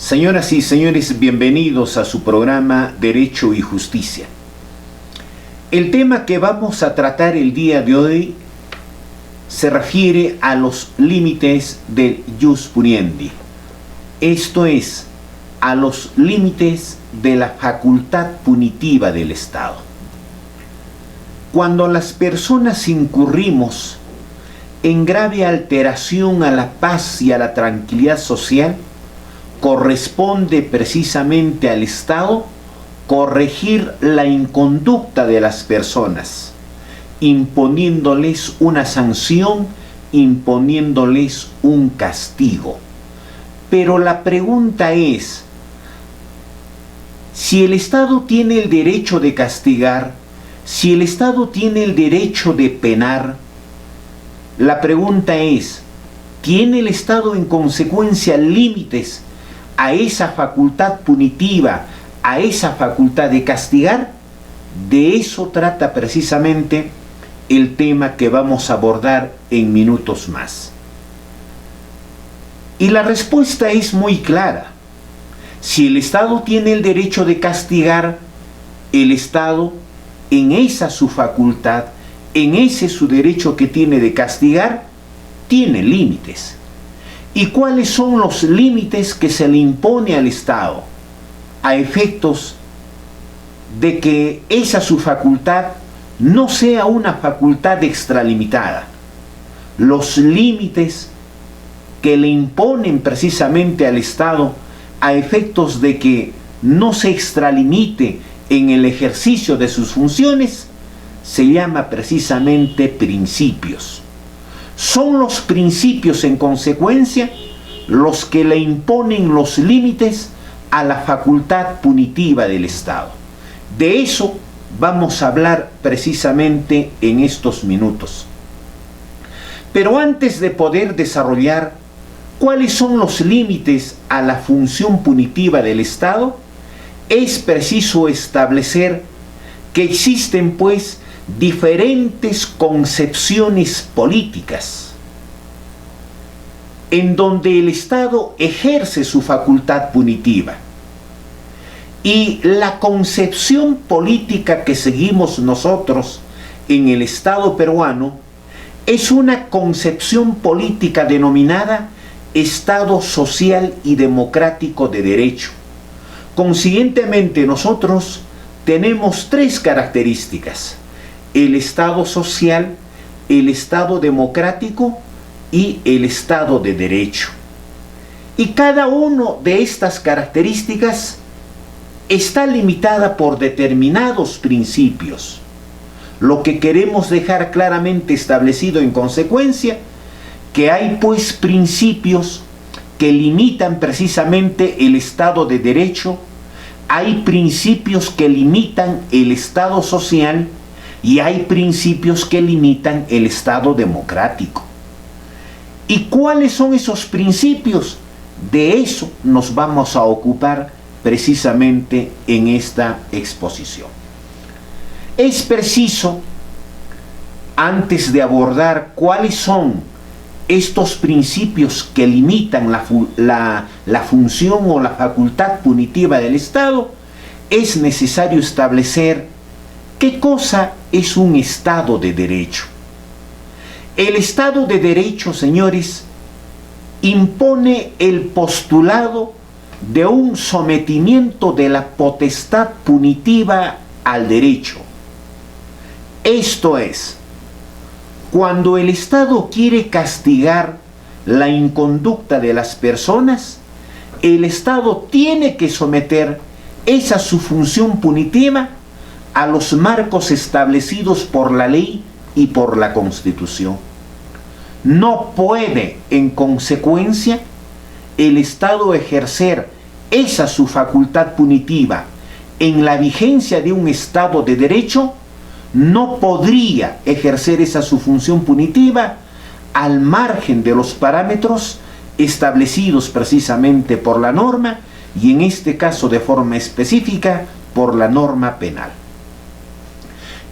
Señoras y señores, bienvenidos a su programa Derecho y Justicia. El tema que vamos a tratar el día de hoy se refiere a los límites del ius puniendi, esto es, a los límites de la facultad punitiva del Estado. Cuando las personas incurrimos en grave alteración a la paz y a la tranquilidad social, corresponde precisamente al Estado corregir la inconducta de las personas, imponiéndoles una sanción, imponiéndoles un castigo. Pero la pregunta es, si el Estado tiene el derecho de castigar, si el Estado tiene el derecho de penar, la pregunta es, ¿tiene el Estado en consecuencia límites a esa facultad punitiva, a esa facultad de castigar? De eso trata precisamente el tema que vamos a abordar en minutos más. Y la respuesta es muy clara. Si el Estado tiene el derecho de castigar, el Estado, en esa su facultad, en ese su derecho que tiene de castigar, tiene límites. ¿Y cuáles son los límites que se le impone al Estado a efectos de que esa su facultad no sea una facultad extralimitada? Los límites que le imponen precisamente al Estado a efectos de que no se extralimite en el ejercicio de sus funciones se llama precisamente principios. Son los principios en consecuencia los que le imponen los límites a la facultad punitiva del Estado. De eso vamos a hablar precisamente en estos minutos. Pero antes de poder desarrollar cuáles son los límites a la función punitiva del Estado, es preciso establecer que existen pues diferentes concepciones políticas en donde el Estado ejerce su facultad punitiva. Y la concepción política que seguimos nosotros en el Estado peruano es una concepción política denominada Estado social y democrático de derecho. Consiguientemente, nosotros tenemos tres características: el Estado social, el Estado democrático y el Estado de derecho. Y cada una de estas características está limitada por determinados principios. Lo que queremos dejar claramente establecido en consecuencia, que hay pues principios que limitan precisamente el Estado de derecho, hay principios que limitan el Estado social y hay principios que limitan el Estado democrático. ¿Y cuáles son esos principios? De eso nos vamos a ocupar precisamente en esta exposición. Es preciso, antes de abordar cuáles son estos principios que limitan la función o la facultad punitiva del Estado, es necesario establecer qué cosa es un Estado de derecho. El Estado de derecho, señores, impone el postulado de un sometimiento de la potestad punitiva al derecho. Esto es, cuando el Estado quiere castigar la inconducta de las personas, el Estado tiene que someter esa su función punitiva a los marcos establecidos por la ley y por la Constitución. No puede, en consecuencia, el Estado ejercer esa su facultad punitiva en la vigencia de un Estado de derecho. No podría ejercer esa su función punitiva al margen de los parámetros establecidos precisamente por la norma y en este caso de forma específica por la norma penal.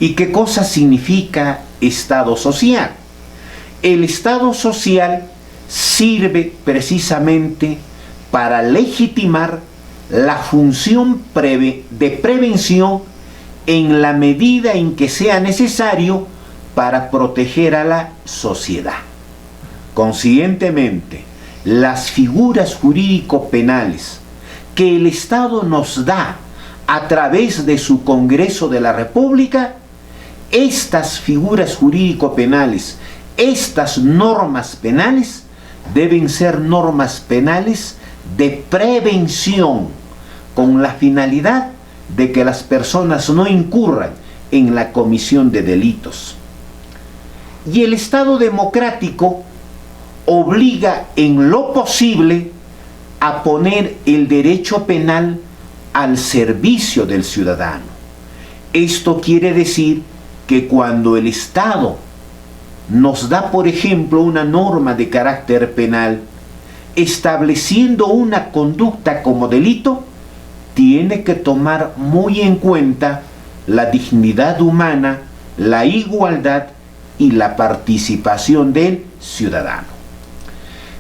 ¿Y qué cosa significa Estado social? El Estado social sirve precisamente para legitimar la función de prevención en la medida en que sea necesario para proteger a la sociedad. Consiguientemente, las figuras jurídico-penales que el Estado nos da a través de su Congreso de la República, estas figuras jurídico-penales, estas normas penales, deben ser normas penales de prevención, con la finalidad de que las personas no incurran en la comisión de delitos. Y el Estado democrático obliga en lo posible a poner el derecho penal al servicio del ciudadano. Esto quiere decir que cuando el Estado nos da, por ejemplo, una norma de carácter penal, estableciendo una conducta como delito, tiene que tomar muy en cuenta la dignidad humana, la igualdad y la participación del ciudadano.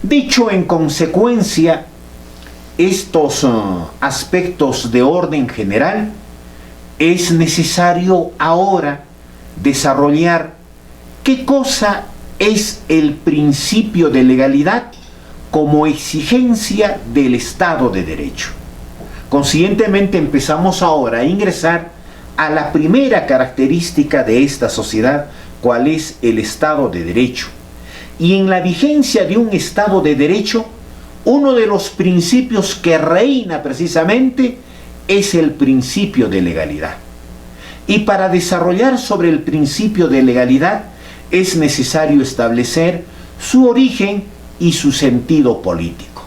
Dicho en consecuencia estos aspectos de orden general, es necesario ahora desarrollar qué cosa es el principio de legalidad como exigencia del Estado de Derecho. Consiguientemente empezamos ahora a ingresar a la primera característica de esta sociedad, cuál es el Estado de Derecho. Y en la vigencia de un Estado de Derecho, uno de los principios que reina precisamente es el principio de legalidad. Y para desarrollar sobre el principio de legalidad es necesario establecer su origen y su sentido político.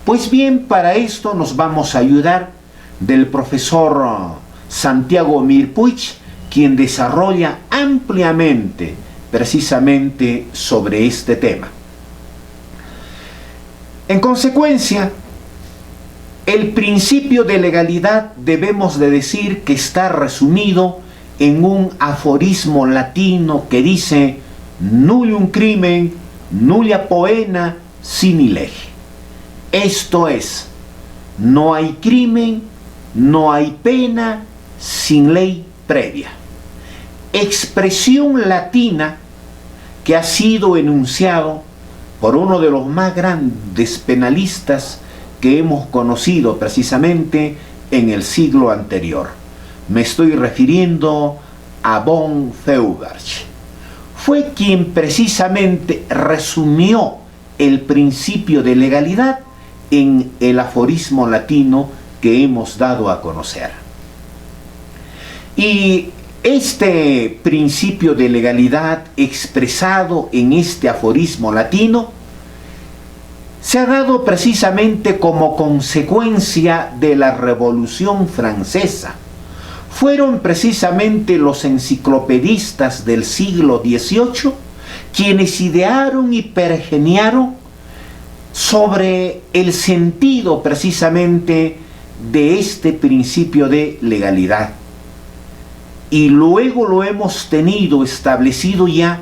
Pues bien, para esto nos vamos a ayudar del profesor Santiago Mir Puig, quien desarrolla ampliamente precisamente sobre este tema. En consecuencia, el principio de legalidad debemos de decir que está resumido en un aforismo latino que dice: nullum crimen, nulla poena sine lege. Esto es, no hay crimen, no hay pena sin ley previa. Expresión latina que ha sido enunciado por uno de los más grandes penalistas que hemos conocido precisamente en el siglo anterior. Me estoy refiriendo a von Feuerbach. Fue quien precisamente resumió el principio de legalidad en el aforismo latino que hemos dado a conocer. Y este principio de legalidad expresado en este aforismo latino se ha dado precisamente como consecuencia de la Revolución Francesa. Fueron precisamente los enciclopedistas del siglo XVIII quienes idearon y pergeniaron sobre el sentido precisamente de este principio de legalidad. Y luego lo hemos tenido establecido ya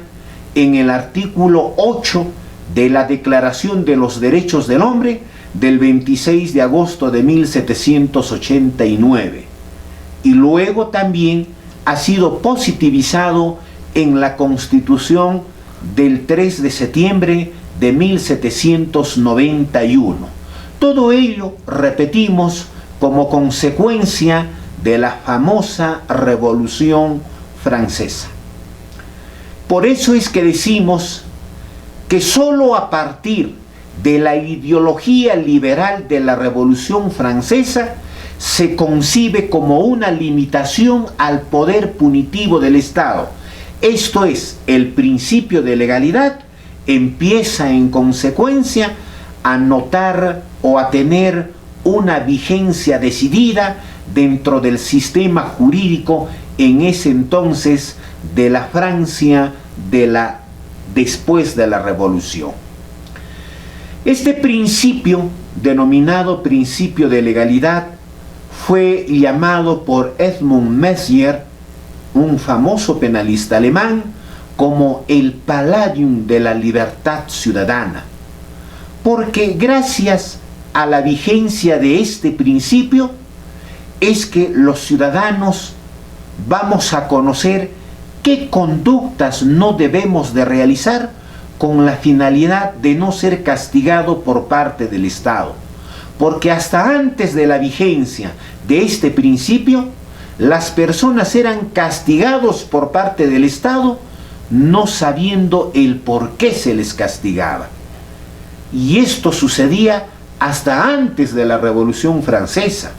en el artículo 8 de la Declaración de los Derechos del Hombre del 26 de agosto de 1789. Y luego también ha sido positivizado en la Constitución del 3 de septiembre de 1791. Todo ello, repetimos, como consecuencia de la famosa Revolución Francesa. Por eso es que decimos que sólo a partir de la ideología liberal de la Revolución Francesa se concibe como una limitación al poder punitivo del Estado. Esto es, el principio de legalidad empieza en consecuencia a notar o a tener una vigencia decidida dentro del sistema jurídico en ese entonces de la Francia después de la Revolución. Este principio, denominado principio de legalidad, fue llamado por Edmund Messier, un famoso penalista alemán, como el Palladium de la libertad ciudadana, porque gracias a la vigencia de este principio es que los ciudadanos vamos a conocer qué conductas no debemos de realizar con la finalidad de no ser castigado por parte del Estado. Porque hasta antes de la vigencia de este principio, las personas eran castigados por parte del Estado no sabiendo el por qué se les castigaba. Y esto sucedía hasta antes de la Revolución Francesa,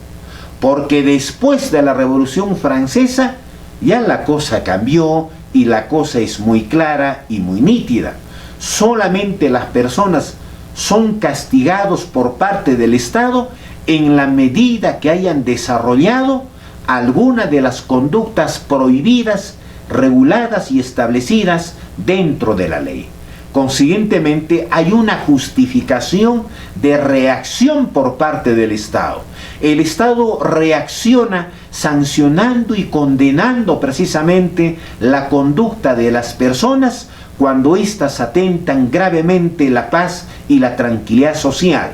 porque después de la Revolución Francesa ya la cosa cambió y la cosa es muy clara y muy nítida. Solamente las personas son castigados por parte del Estado en la medida que hayan desarrollado alguna de las conductas prohibidas, reguladas y establecidas dentro de la ley. Consiguientemente, hay una justificación de reacción por parte del Estado. El Estado reacciona sancionando y condenando precisamente la conducta de las personas cuando éstas atentan gravemente la paz y la tranquilidad social.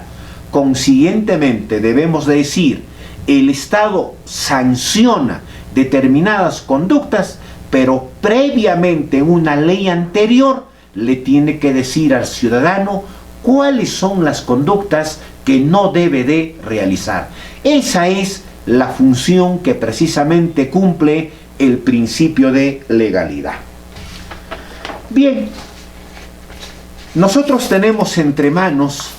Consiguientemente, debemos decir, el Estado sanciona determinadas conductas, pero previamente en una ley anterior le tiene que decir al ciudadano cuáles son las conductas que no debe de realizar. Esa es la función que precisamente cumple el principio de legalidad. Bien, nosotros tenemos entre manos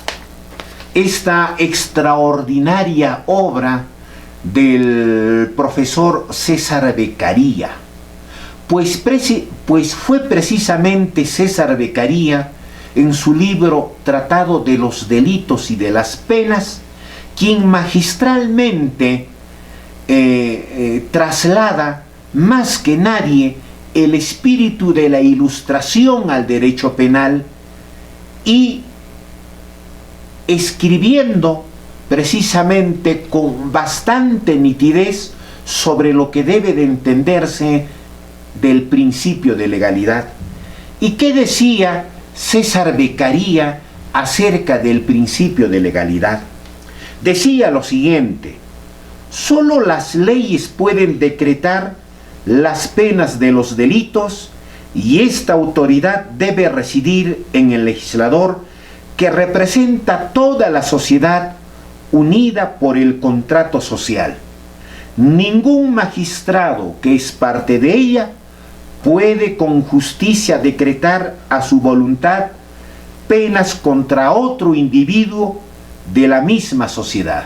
esta extraordinaria obra del profesor César Beccaria, pues fue precisamente César Beccaria, en su libro Tratado de los Delitos y de las Penas, quien magistralmente traslada más que nadie el espíritu de la Ilustración al derecho penal, y escribiendo precisamente con bastante nitidez sobre lo que debe de entenderse del principio de legalidad. ¿Y qué decía César Beccaria acerca del principio de legalidad? Decía lo siguiente: solo las leyes pueden decretar las penas de los delitos, y esta autoridad debe residir en el legislador, que representa toda la sociedad unida por el contrato social. Ningún magistrado que es parte de ella puede con justicia decretar a su voluntad penas contra otro individuo de la misma sociedad.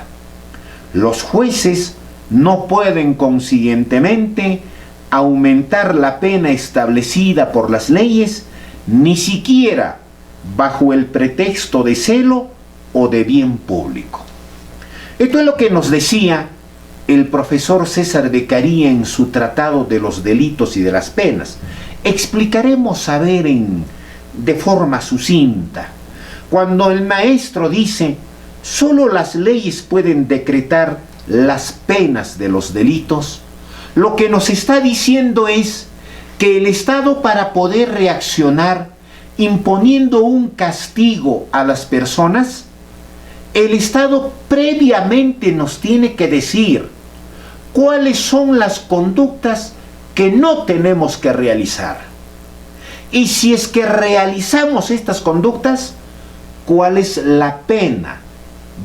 Los jueces no pueden consiguientemente aumentar la pena establecida por las leyes, ni siquiera bajo el pretexto de celo o de bien público. Esto es lo que nos decía el profesor César Beccaria en su Tratado de los Delitos y de las Penas. Explicaremos a ver de forma sucinta. Cuando el maestro dice, solo las leyes pueden decretar las penas de los delitos, lo que nos está diciendo es que el Estado, para poder reaccionar imponiendo un castigo a las personas, el Estado previamente nos tiene que decir cuáles son las conductas que no tenemos que realizar. Y si es que realizamos estas conductas, cuál es la pena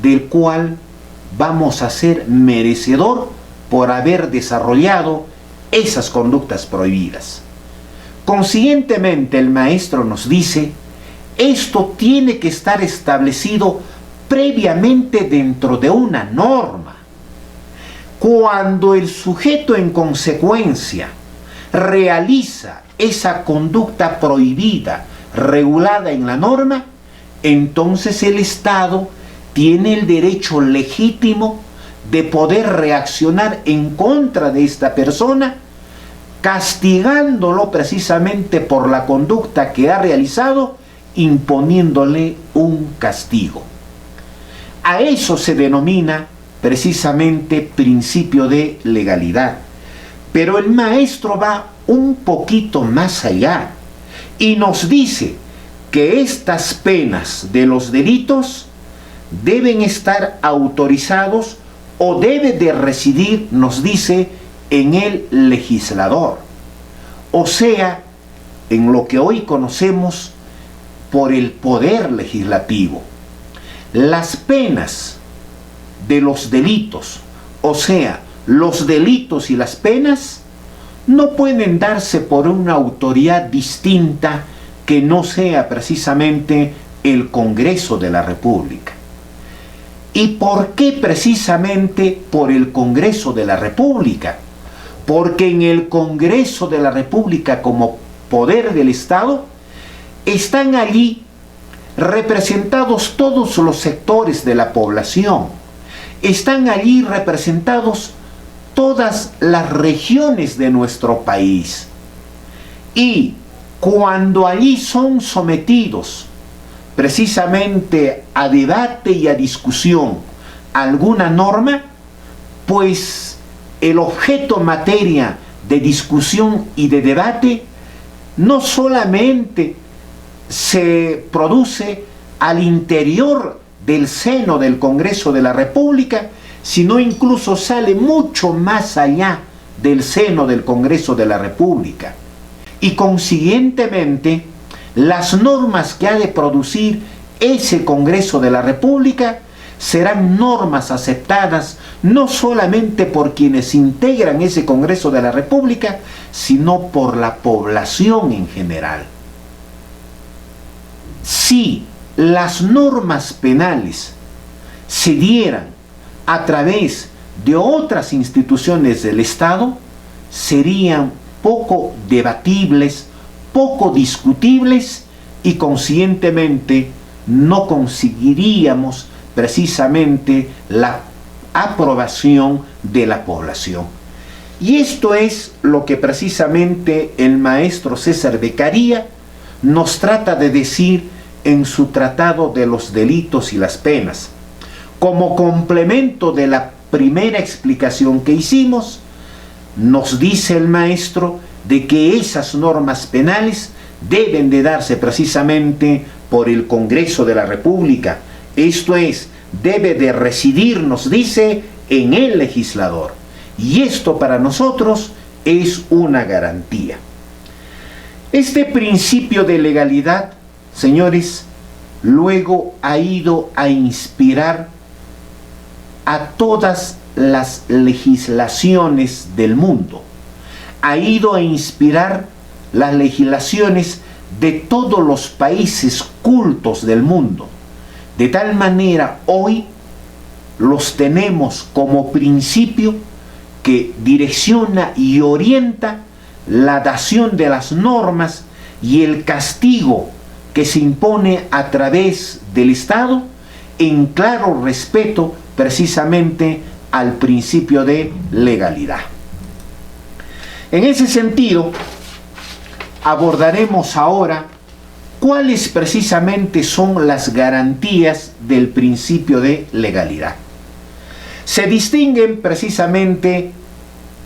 del cual vamos a ser merecedor por haber desarrollado esas conductas prohibidas. Consiguientemente, el maestro nos dice, esto tiene que estar establecido previamente dentro de una norma. Cuando el sujeto en consecuencia realiza esa conducta prohibida, regulada en la norma, entonces el Estado tiene el derecho legítimo de poder reaccionar en contra de esta persona, castigándolo precisamente por la conducta que ha realizado, imponiéndole un castigo. A eso se denomina precisamente principio de legalidad. Pero el maestro va un poquito más allá y nos dice que estas penas de los delitos deben estar autorizados o debe de residir, nos dice, en el legislador. O sea, en lo que hoy conocemos por el poder legislativo. Las penas de los delitos, o sea, los delitos y las penas, no pueden darse por una autoridad distinta que no sea precisamente el Congreso de la República. ¿Y por qué precisamente por el Congreso de la República? Porque en el Congreso de la República, como poder del Estado, están allí representados todos los sectores de la población. Están allí representados todas las regiones de nuestro país. Y cuando allí son sometidos precisamente a debate y a discusión alguna norma, pues el objeto materia de discusión y de debate no solamente se produce al interior del seno del Congreso de la República, sino incluso sale mucho más allá del seno del Congreso de la República. Y consiguientemente, las normas que ha de producir ese Congreso de la República serán normas aceptadas no solamente por quienes integran ese Congreso de la República, sino por la población en general. Si las normas penales se dieran a través de otras instituciones del Estado, serían poco debatibles, poco discutibles y conscientemente no conseguiríamos precisamente la aprobación de la población. Y esto es lo que precisamente el maestro César Beccaria nos trata de decir en su tratado de los delitos y las penas. Como complemento de la primera explicación que hicimos, nos dice el maestro de que esas normas penales deben de darse precisamente por el Congreso de la República. Esto es, debe de residir, nos dice, en el legislador. Y esto para nosotros es una garantía. Este principio de legalidad, señores, luego ha ido a inspirar a todas las legislaciones del mundo. Ha ido a inspirar las legislaciones de todos los países cultos del mundo. De tal manera, hoy los tenemos como principio que direcciona y orienta la dación de las normas y el castigo que se impone a través del Estado en claro respeto precisamente al principio de legalidad. En ese sentido, abordaremos ahora cuáles precisamente son las garantías del principio de legalidad. Se distinguen precisamente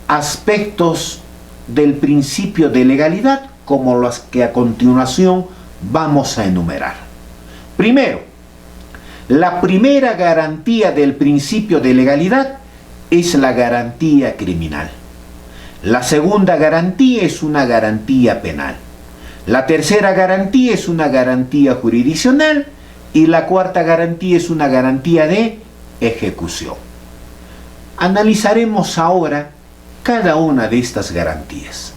aspectos del principio de legalidad como los que a continuación vamos a enumerar. Primero, la primera garantía del principio de legalidad es la garantía criminal. La segunda garantía es una garantía penal. La tercera garantía es una garantía jurisdiccional y la cuarta garantía es una garantía de ejecución. Analizaremos ahora cada una de estas garantías.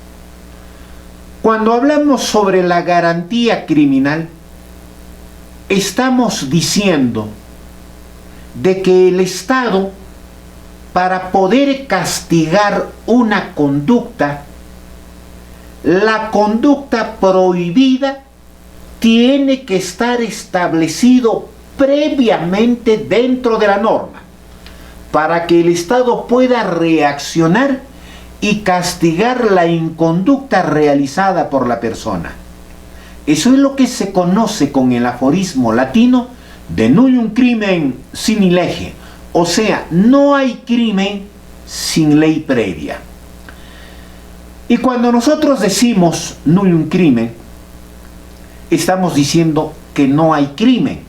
Cuando hablamos sobre la garantía criminal, estamos diciendo de que el Estado, para poder castigar una conducta, la conducta prohibida tiene que estar establecido previamente dentro de la norma, para que el Estado pueda reaccionar y castigar la inconducta realizada por la persona. Eso es lo que se conoce con el aforismo latino de nullum crimen sine lege, o sea, no hay crimen sin ley previa. Y cuando nosotros decimos nullum crimen, estamos diciendo que no hay crimen,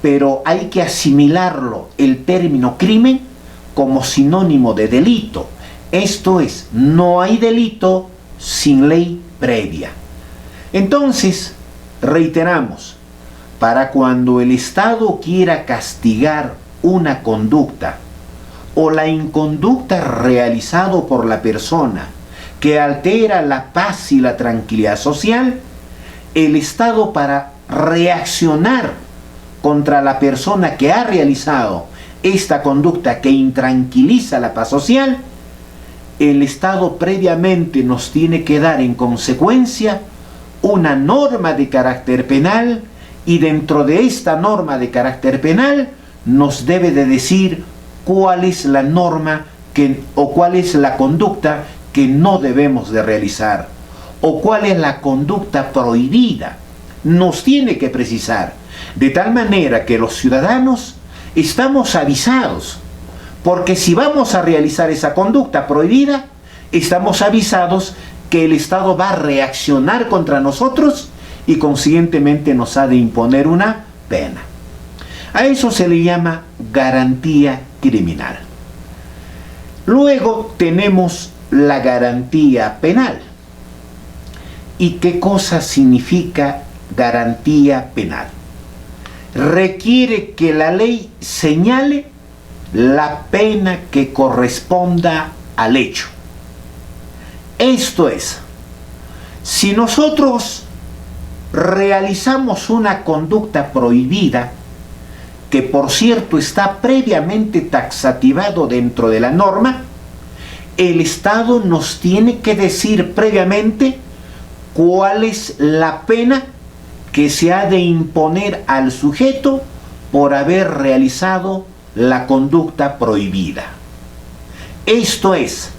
pero hay que asimilarlo, el término crimen, como sinónimo de delito. Esto es, no hay delito sin ley previa. Entonces, reiteramos, para cuando el Estado quiera castigar una conducta o la inconducta realizada por la persona que altera la paz y la tranquilidad social, el Estado, para reaccionar contra la persona que ha realizado esta conducta que intranquiliza la paz social, el Estado previamente nos tiene que dar en consecuencia una norma de carácter penal, y dentro de esta norma de carácter penal nos debe de decir cuál es la norma o cuál es la conducta que no debemos de realizar, o cuál es la conducta prohibida. Nos tiene que precisar, de tal manera que los ciudadanos estamos avisados, porque si vamos a realizar esa conducta prohibida, estamos avisados que el Estado va a reaccionar contra nosotros y consiguientemente nos ha de imponer una pena. A eso se le llama garantía criminal. Luego tenemos la garantía penal. ¿Y qué cosa significa garantía penal? Requiere que la ley señale la pena que corresponda al hecho. Esto es, si nosotros realizamos una conducta prohibida, que por cierto está previamente taxativado dentro de la norma, el Estado nos tiene que decir previamente cuál es la pena que se ha de imponer al sujeto por haber realizado la conducta prohibida. Esto es,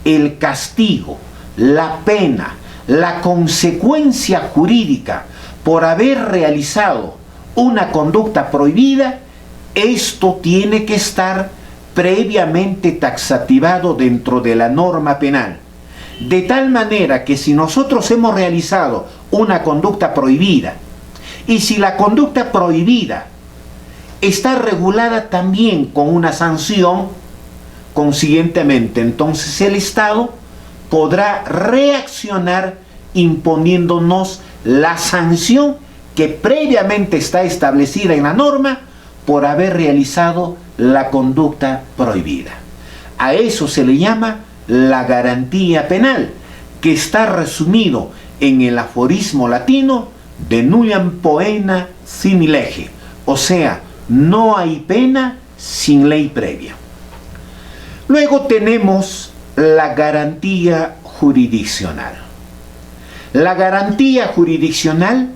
el castigo, la pena, la consecuencia jurídica por haber realizado una conducta prohibida, esto tiene que estar previamente taxativado dentro de la norma penal. De tal manera que si nosotros hemos realizado una conducta prohibida, y si la conducta prohibida está regulada también con una sanción, consiguientemente entonces el Estado podrá reaccionar imponiéndonos la sanción que previamente está establecida en la norma por haber realizado la conducta prohibida. A eso se le llama la garantía penal, que está resumido en el aforismo latino de nulliam poena sine lege, o sea, no hay pena sin ley previa. Luego tenemos la garantía jurisdiccional. La garantía jurisdiccional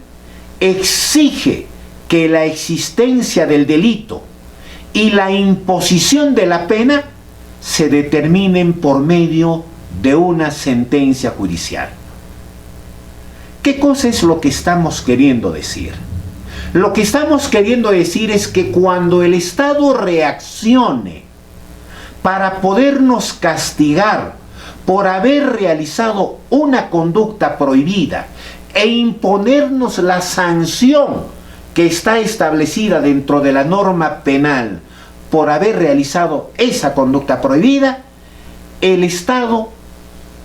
exige que la existencia del delito y la imposición de la pena se determinen por medio de una sentencia judicial. ¿Qué cosa es lo que estamos queriendo decir? Lo que estamos queriendo decir es que cuando el Estado reaccione para podernos castigar por haber realizado una conducta prohibida e imponernos la sanción que está establecida dentro de la norma penal por haber realizado esa conducta prohibida, el Estado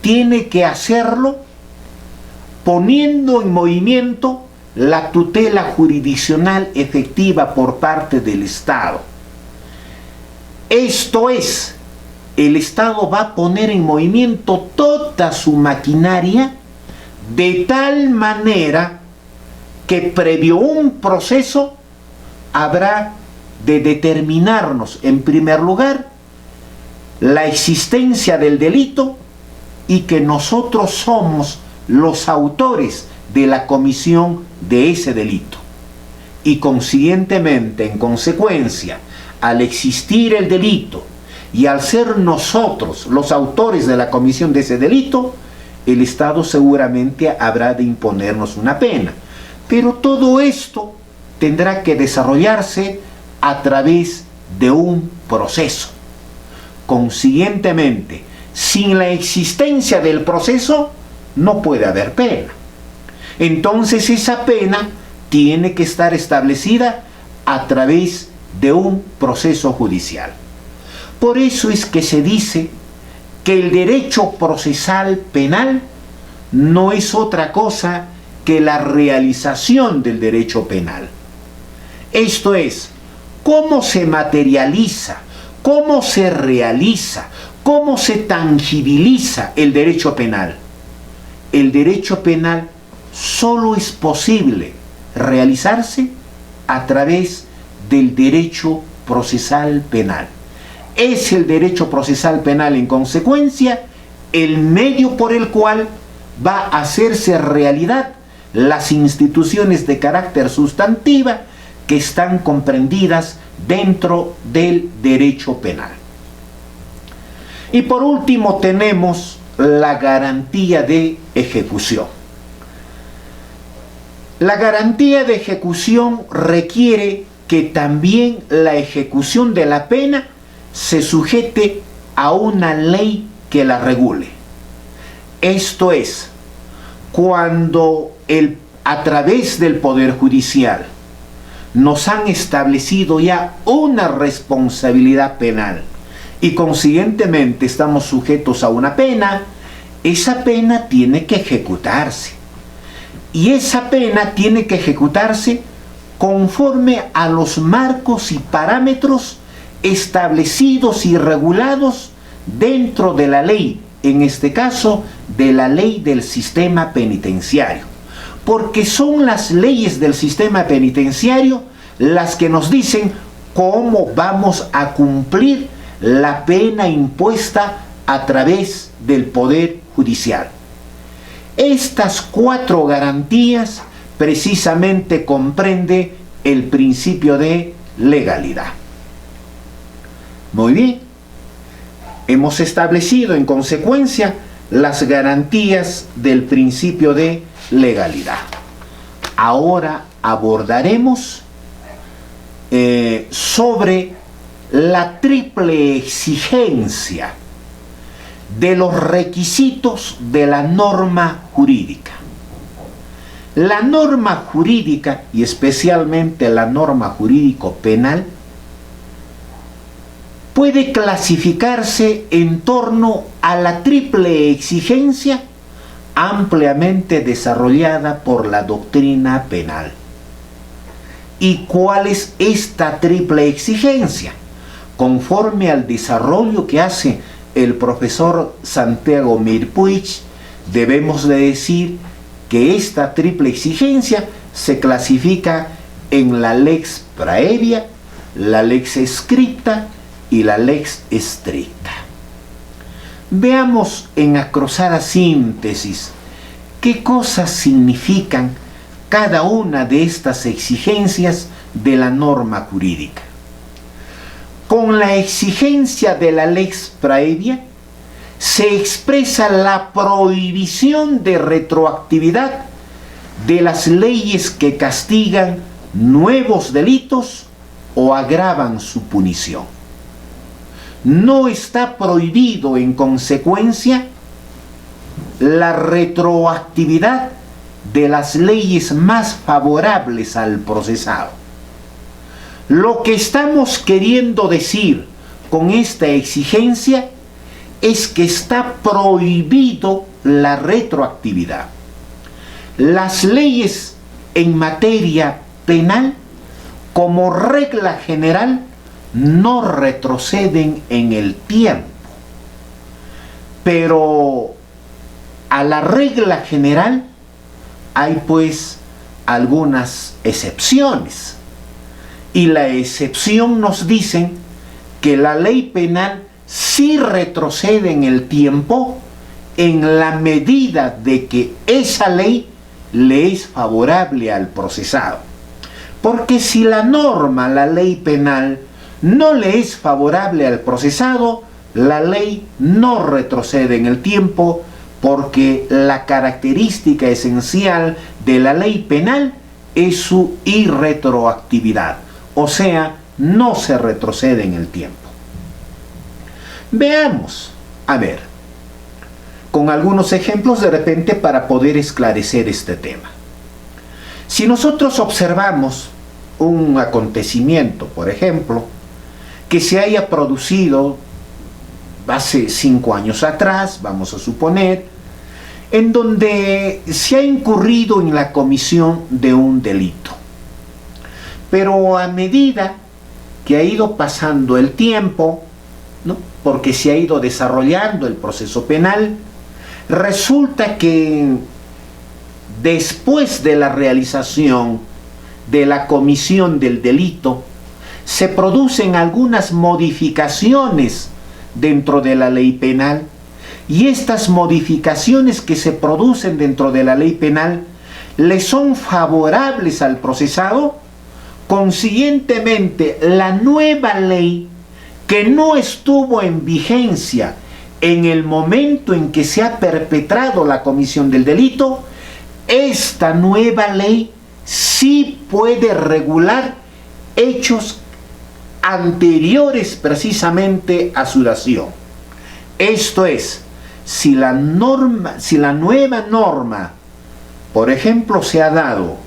tiene que hacerlo poniendo en movimiento la tutela jurisdiccional efectiva por parte del Estado. Esto es, el Estado va a poner en movimiento toda su maquinaria de tal manera que previo un proceso habrá de determinarnos, en primer lugar, la existencia del delito y que nosotros somos los autores de la comisión de ese delito. Y consiguientemente, en consecuencia, al existir el delito y al ser nosotros los autores de la comisión de ese delito, el Estado seguramente habrá de imponernos una pena. Pero todo esto tendrá que desarrollarse a través de un proceso. Consiguientemente, sin la existencia del proceso, no puede haber pena. Entonces esa pena tiene que estar establecida a través de un proceso judicial. Por eso es que se dice que el derecho procesal penal no es otra cosa que la realización del derecho penal. Esto es, cómo se materializa, cómo se realiza, cómo se tangibiliza el derecho penal. El derecho penal solo es posible realizarse a través del derecho procesal penal. Es el derecho procesal penal, en consecuencia, el medio por el cual va a hacerse realidad las instituciones de carácter sustantiva que están comprendidas dentro del derecho penal. Y por último tenemos la garantía de ejecución. La garantía de ejecución requiere que también la ejecución de la pena se sujete a una ley que la regule. Esto es, cuando a través del Poder Judicial nos han establecido ya una responsabilidad penal y consiguientemente estamos sujetos a una pena, esa pena tiene que ejecutarse. Y esa pena tiene que ejecutarse conforme a los marcos y parámetros establecidos y regulados dentro de la ley, en este caso de la ley del sistema penitenciario, porque son las leyes del sistema penitenciario las que nos dicen cómo vamos a cumplir la pena impuesta a través del Poder Judicial. Estas 4 garantías precisamente comprende el principio de legalidad. Muy bien, hemos establecido en consecuencia las garantías del principio de legalidad. Ahora abordaremos sobre la triple exigencia de los requisitos de la norma jurídica. La norma jurídica, y especialmente la norma jurídico penal, puede clasificarse en torno a la triple exigencia ampliamente desarrollada por la doctrina penal. ¿Y cuál es esta triple exigencia? Conforme al desarrollo que hace el profesor Santiago Mir Puig, debemos de decir que esta triple exigencia se clasifica en la lex praevia, la lex scripta y la lex stricta. Veamos en acrosada síntesis qué cosas significan cada una de estas exigencias de la norma jurídica. Con la exigencia de la lex praevia se expresa la prohibición de retroactividad de las leyes que castigan nuevos delitos o agravan su punición. No está prohibido en consecuencia la retroactividad de las leyes más favorables al procesado. Lo que estamos queriendo decir con esta exigencia es que está prohibido la retroactividad. Las leyes en materia penal, como regla general, no retroceden en el tiempo. Pero a la regla general hay pues algunas excepciones. Y la excepción nos dicen que la ley penal sí retrocede en el tiempo en la medida de que esa ley le es favorable al procesado. Porque si la norma, la ley penal, no le es favorable al procesado, la ley no retrocede en el tiempo, porque la característica esencial de la ley penal es su irretroactividad, o sea, no se retrocede en el tiempo. Veamos, a ver, con algunos ejemplos de repente para poder esclarecer este tema. Si nosotros observamos un acontecimiento, por ejemplo, que se haya producido hace 5 años atrás, vamos a suponer, en donde se ha incurrido en la comisión de un delito. Pero a medida que ha ido pasando el tiempo, ¿no?, porque se ha ido desarrollando el proceso penal, resulta que después de la realización de la comisión del delito, se producen algunas modificaciones dentro de la ley penal, y estas modificaciones que se producen dentro de la ley penal le son favorables al procesado. Consiguientemente, la nueva ley, que no estuvo en vigencia en el momento en que se ha perpetrado la comisión del delito, esta nueva ley sí puede regular hechos anteriores precisamente a su dación. Esto es, si la nueva norma, por ejemplo, se ha dado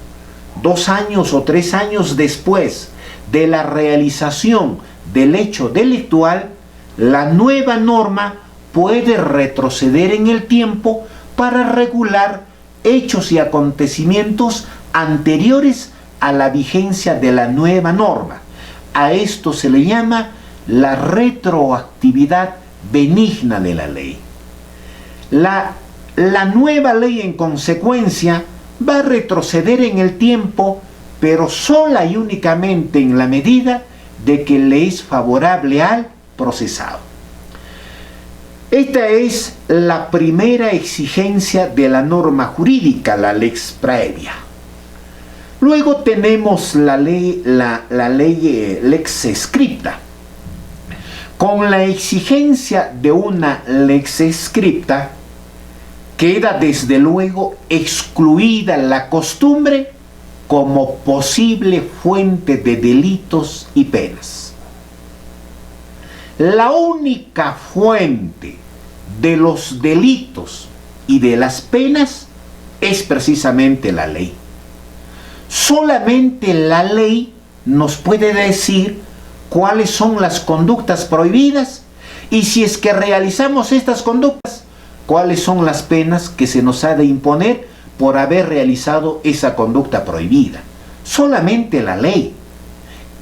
2 años o 3 años después de la realización del hecho delictual, la nueva norma puede retroceder en el tiempo para regular hechos y acontecimientos anteriores a la vigencia de la nueva norma. A esto se le llama la retroactividad benigna de la ley. La nueva ley, en consecuencia, va a retroceder en el tiempo, pero sola y únicamente en la medida de que le es favorable al procesado. Esta es la primera exigencia de la norma jurídica, la lex praevia. Luego tenemos la ley lex scripta. Con la exigencia de una lex scripta, queda desde luego excluida la costumbre como posible fuente de delitos y penas. La única fuente de los delitos y de las penas es precisamente la ley. Solamente la ley nos puede decir cuáles son las conductas prohibidas, y si es que realizamos estas conductas, cuáles son las penas que se nos ha de imponer por haber realizado esa conducta prohibida. Solamente la ley.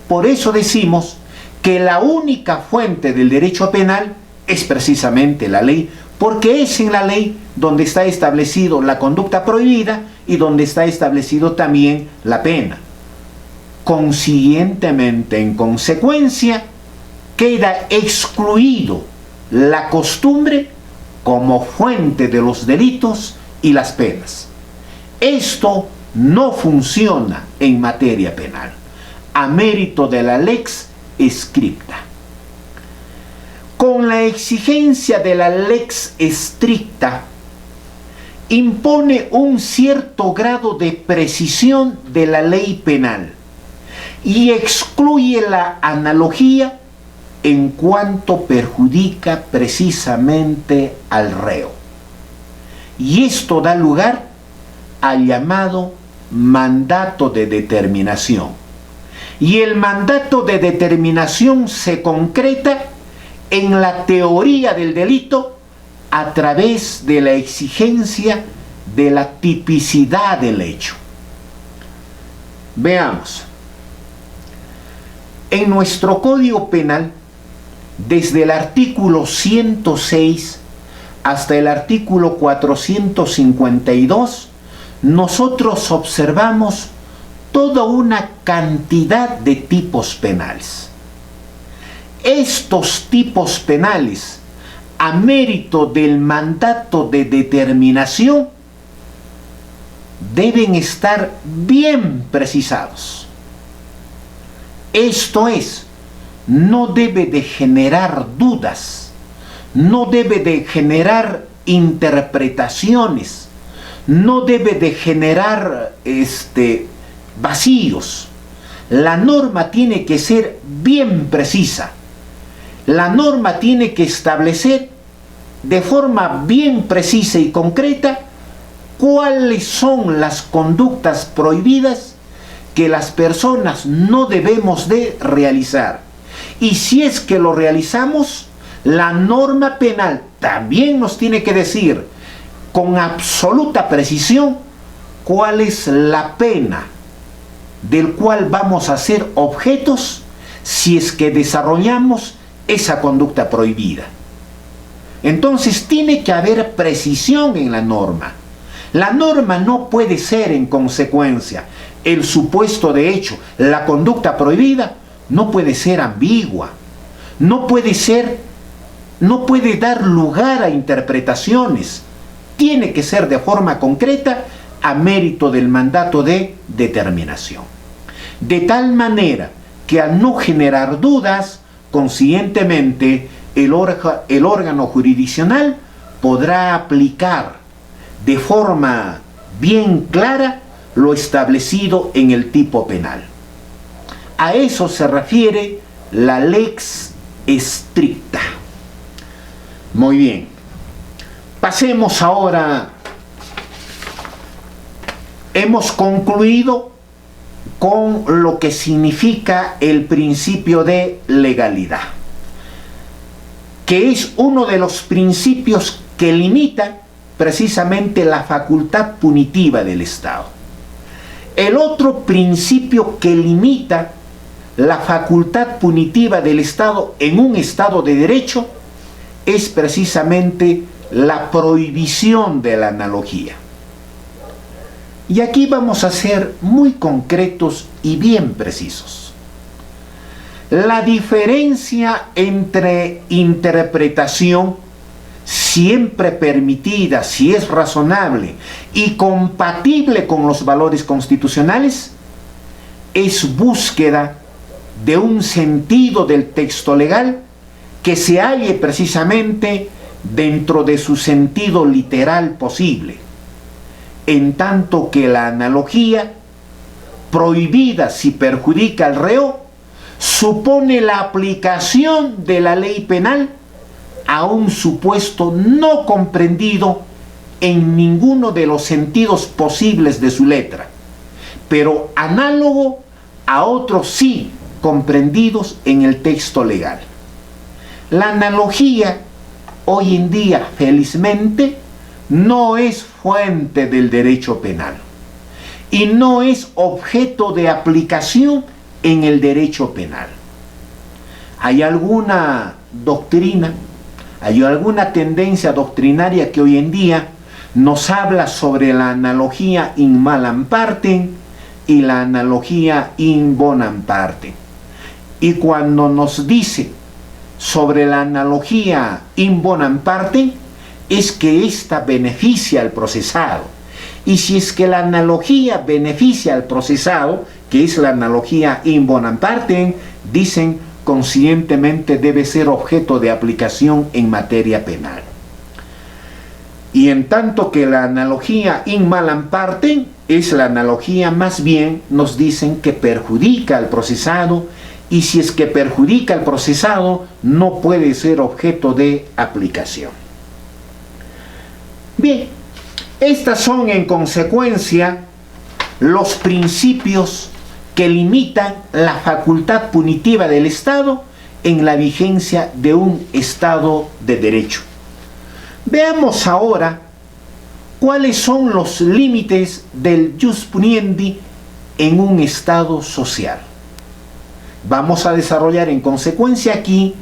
Por eso decimos que la única fuente del derecho penal es precisamente la ley, porque es en la ley donde está establecido la conducta prohibida y donde está establecido también la pena. Consiguientemente, en consecuencia, queda excluido la costumbre como fuente de los delitos y las penas. Esto no funciona en materia penal, a mérito de la lex scripta. Con la exigencia de la lex stricta, impone un cierto grado de precisión de la ley penal y excluye la analogía en cuanto perjudica precisamente al reo. Y esto da lugar al llamado mandato de determinación. Y el mandato de determinación se concreta en la teoría del delito a través de la exigencia de la tipicidad del hecho. Veamos. En nuestro Código Penal, desde el artículo 106 hasta el artículo 452, nosotros observamos toda una cantidad de tipos penales. Estos tipos penales, a mérito del mandato de determinación, deben estar bien precisados. Esto es, no debe de generar dudas, no debe de generar interpretaciones, no debe de generar vacíos. La norma tiene que ser bien precisa. La norma tiene que establecer de forma bien precisa y concreta cuáles son las conductas prohibidas que las personas no debemos de realizar. Y si es que lo realizamos, la norma penal también nos tiene que decir con absoluta precisión cuál es la pena del cual vamos a ser objetos si es que desarrollamos esa conducta prohibida. Entonces tiene que haber precisión en la norma. La norma no puede ser, en consecuencia, el supuesto de hecho, la conducta prohibida, no puede ser ambigua, no puede dar lugar a interpretaciones. Tiene que ser de forma concreta a mérito del mandato de determinación. De tal manera que al no generar dudas, conscientemente el órgano jurisdiccional podrá aplicar de forma bien clara lo establecido en el tipo penal. A eso se refiere la lex stricta. Muy bien. Pasemos ahora. Hemos concluido con lo que significa el principio de legalidad, que es uno de los principios que limita precisamente la facultad punitiva del Estado. El otro principio que limita la facultad punitiva del Estado en un Estado de derecho es precisamente la prohibición de la analogía. Y aquí vamos a ser muy concretos y bien precisos. La diferencia entre interpretación, siempre permitida, si es razonable y compatible con los valores constitucionales, es búsqueda de un sentido del texto legal que se halle precisamente dentro de su sentido literal posible, en tanto que la analogía, prohibida si perjudica al reo, supone la aplicación de la ley penal a un supuesto no comprendido en ninguno de los sentidos posibles de su letra, pero análogo a otros sí comprendidos en el texto legal. La analogía hoy en día, felizmente, no es fuente del derecho penal y no es objeto de aplicación en el derecho penal. Hay alguna doctrina, hay alguna tendencia doctrinaria que hoy en día nos habla sobre la analogía in malam partem y la analogía in bonam partem. Y cuando nos dice sobre la analogía in bonam partem, es que ésta beneficia al procesado. Y si es que la analogía beneficia al procesado, que es la analogía in bonam partem, dicen conscientemente debe ser objeto de aplicación en materia penal. Y en tanto que la analogía in malam partem es la analogía, más bien nos dicen que perjudica al procesado, y si es que perjudica al procesado no puede ser objeto de aplicación. Bien, estas son en consecuencia los principios que limitan la facultad punitiva del Estado en la vigencia de un Estado de derecho. Veamos ahora cuáles son los límites del jus puniendi en un Estado social. Vamos a desarrollar en consecuencia aquí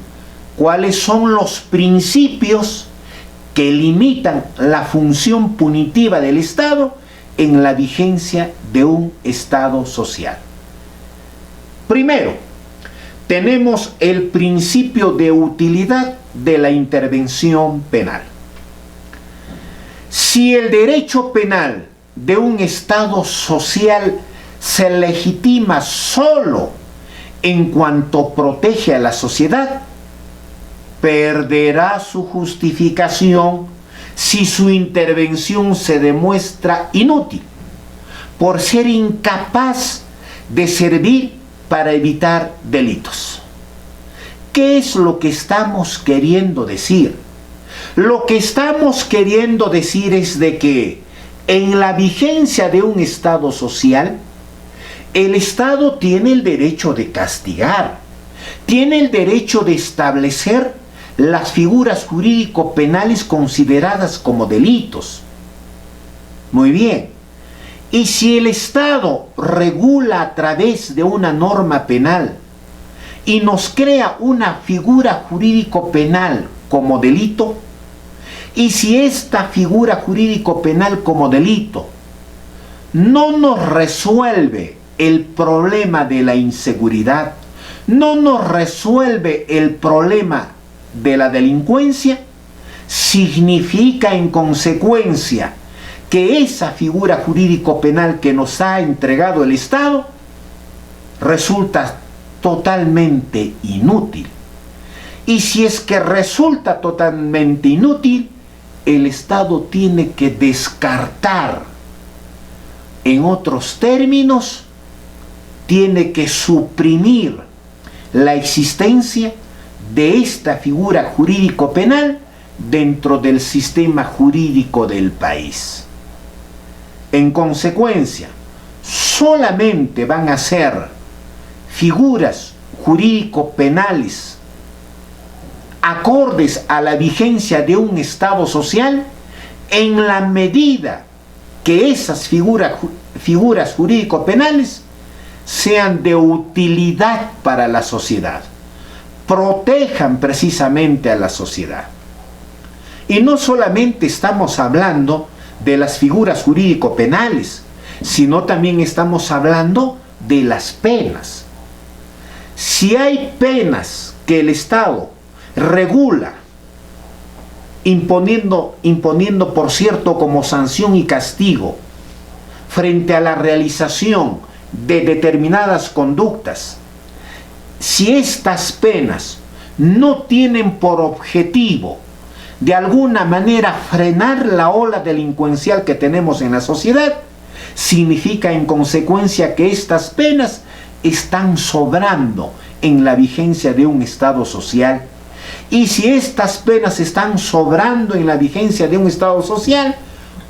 cuáles son los principios que limitan la función punitiva del Estado en la vigencia de un Estado social. Primero, tenemos el principio de utilidad de la intervención penal. Si el derecho penal de un Estado social se legitima solo en cuanto protege a la sociedad, perderá su justificación si su intervención se demuestra inútil, por ser incapaz de servir para evitar delitos. ¿Qué es lo que estamos queriendo decir? Lo que estamos queriendo decir es de que en la vigencia de un Estado social, El Estado tiene el derecho de castigar, tiene el derecho de establecer las figuras jurídico-penales consideradas como delitos. Muy bien. Y si el Estado regula a través de una norma penal y nos crea una figura jurídico-penal como delito, y si esta figura jurídico-penal como delito no nos resuelve el problema de la inseguridad, no nos resuelve el problema de la delincuencia, significa en consecuencia que esa figura jurídico-penal que nos ha entregado el Estado resulta totalmente inútil. Y si es que resulta totalmente inútil, el Estado tiene que descartar, en otros términos, tiene que suprimir la existencia de esta figura jurídico-penal dentro del sistema jurídico del país. En consecuencia, solamente van a ser figuras jurídico-penales acordes a la vigencia de un Estado social en la medida que esas figuras jurídico-penales sean de utilidad para la sociedad, protejan precisamente a la sociedad. Y no solamente estamos hablando de las figuras jurídico-penales, sino también estamos hablando de las penas. Si hay penas que el Estado regula, imponiendo por cierto como sanción y castigo frente a la realización de determinadas conductas, si estas penas no tienen por objetivo de alguna manera frenar la ola delincuencial que tenemos en la sociedad, significa en consecuencia que estas penas están sobrando en la vigencia de un Estado social. Y si estas penas están sobrando en la vigencia de un Estado social,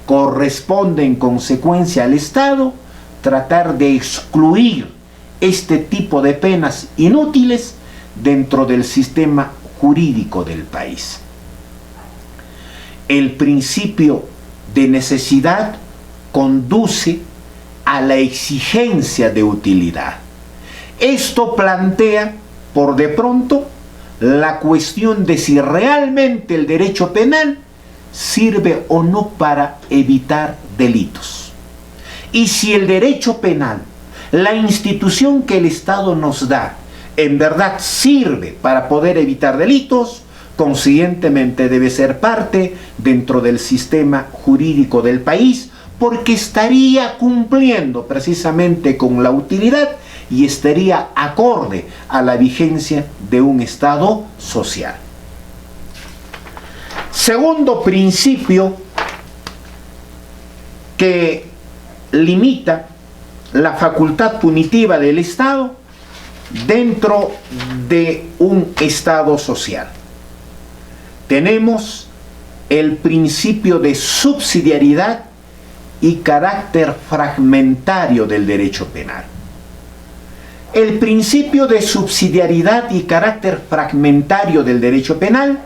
corresponde en consecuencia al Estado tratar de excluir este tipo de penas inútiles dentro del sistema jurídico del país. El principio de necesidad conduce a la exigencia de utilidad. Esto plantea, por de pronto, la cuestión de si realmente el derecho penal sirve o no para evitar delitos. Y si el derecho penal, la institución que el Estado nos da, en verdad sirve para poder evitar delitos, consiguientemente debe ser parte dentro del sistema jurídico del país, porque estaría cumpliendo precisamente con la utilidad y estaría acorde a la vigencia de un Estado social. Segundo principio que limita la facultad punitiva del Estado dentro de un Estado social. Tenemos el principio de subsidiariedad y carácter fragmentario del derecho penal. El principio de subsidiariedad y carácter fragmentario del derecho penal,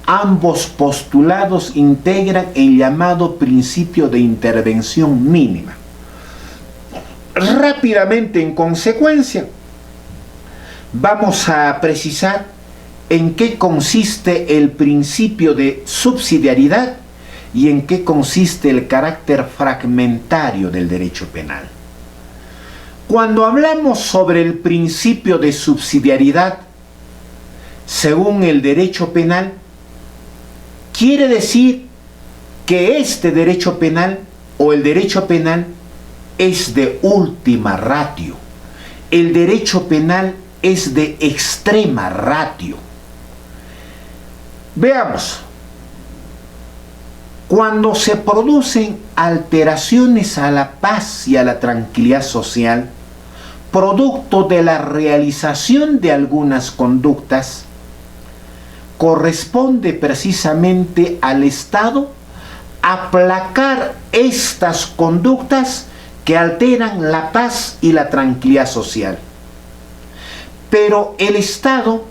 ambos postulados integran el llamado principio de intervención mínima. Rápidamente, en consecuencia, vamos a precisar en qué consiste el principio de subsidiariedad y en qué consiste el carácter fragmentario del derecho penal. Cuando hablamos sobre el principio de subsidiariedad, según el derecho penal, quiere decir que este derecho penal o el derecho penal es de última ratio. El derecho penal es de extrema ratio. Veamos, cuando se producen alteraciones a la paz y a la tranquilidad social, producto de la realización de algunas conductas, corresponde precisamente al Estado aplacar estas conductas que alteran la paz y la tranquilidad social. Pero el Estado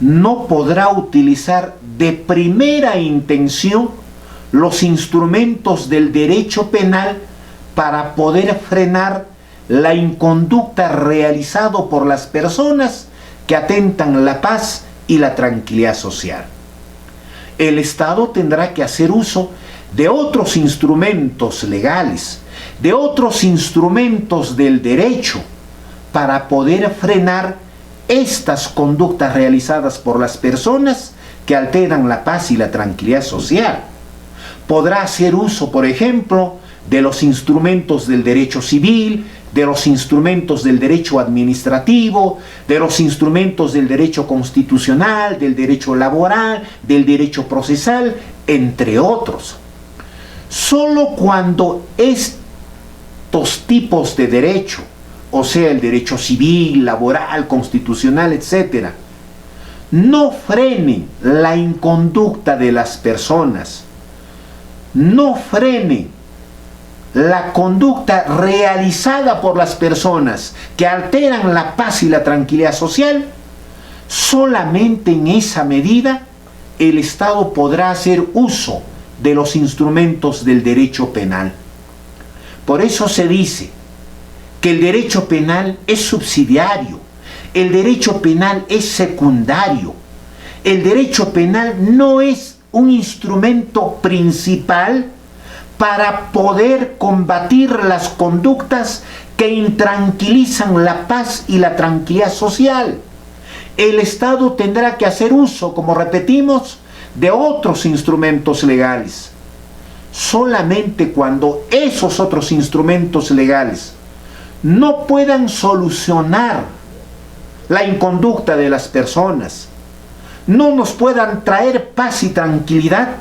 no podrá utilizar de primera intención los instrumentos del derecho penal para poder frenar la inconducta realizada por las personas que atentan la paz y la tranquilidad social. El Estado tendrá que hacer uso de otros instrumentos legales, de otros instrumentos del derecho, para poder frenar estas conductas realizadas por las personas que alteran la paz y la tranquilidad social. Podrá hacer uso, por ejemplo, de los instrumentos del derecho civil, de los instrumentos del derecho administrativo, de los instrumentos del derecho constitucional, del derecho laboral, del derecho procesal, entre otros. Solo cuando estos tipos de derecho, o sea, el derecho civil, laboral, constitucional, etc., no frenen la inconducta de las personas, no frenen la conducta realizada por las personas que alteran la paz y la tranquilidad social, solamente en esa medida el Estado podrá hacer uso de los instrumentos del derecho penal. Por eso se dice que el derecho penal es subsidiario, el derecho penal es secundario, el derecho penal no es un instrumento principal para poder combatir las conductas que intranquilizan la paz y la tranquilidad social. El Estado tendrá que hacer uso, como repetimos, de otros instrumentos legales. Solamente cuando esos otros instrumentos legales no puedan solucionar la inconducta de las personas, no nos puedan traer paz y tranquilidad,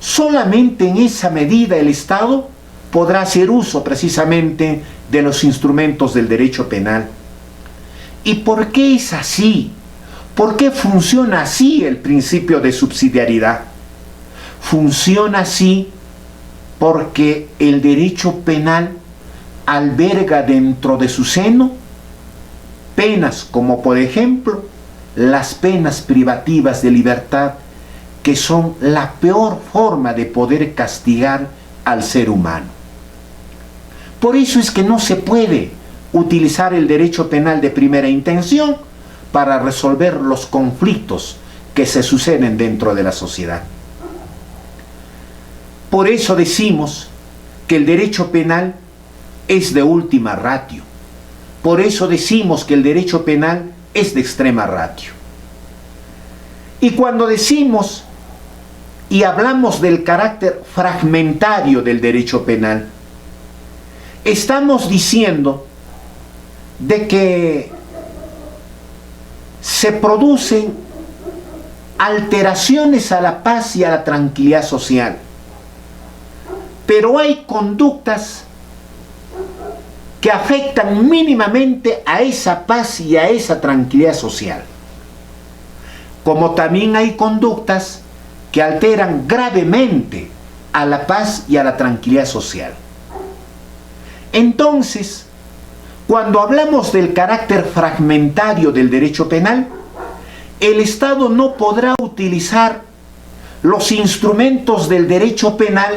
solamente en esa medida el Estado podrá hacer uso precisamente de los instrumentos del derecho penal. ¿Y por qué es así? ¿Por qué funciona así el principio de subsidiariedad? Funciona así porque el derecho penal alberga dentro de su seno penas como, por ejemplo, las penas privativas de libertad, que son la peor forma de poder castigar al ser humano. Por eso es que no se puede utilizar el derecho penal de primera intención para resolver los conflictos que se suceden dentro de la sociedad. Por eso decimos que el derecho penal es de última ratio. Por eso decimos que el derecho penal es de extrema ratio. Y cuando decimos y hablamos del carácter fragmentario del derecho penal, estamos diciendo de que se producen alteraciones a la paz y a la tranquilidad social, pero hay conductas que afectan mínimamente a esa paz y a esa tranquilidad social, como también hay conductas que alteran gravemente a la paz y a la tranquilidad social. Entonces, cuando hablamos del carácter fragmentario del derecho penal, el Estado no podrá utilizar los instrumentos del derecho penal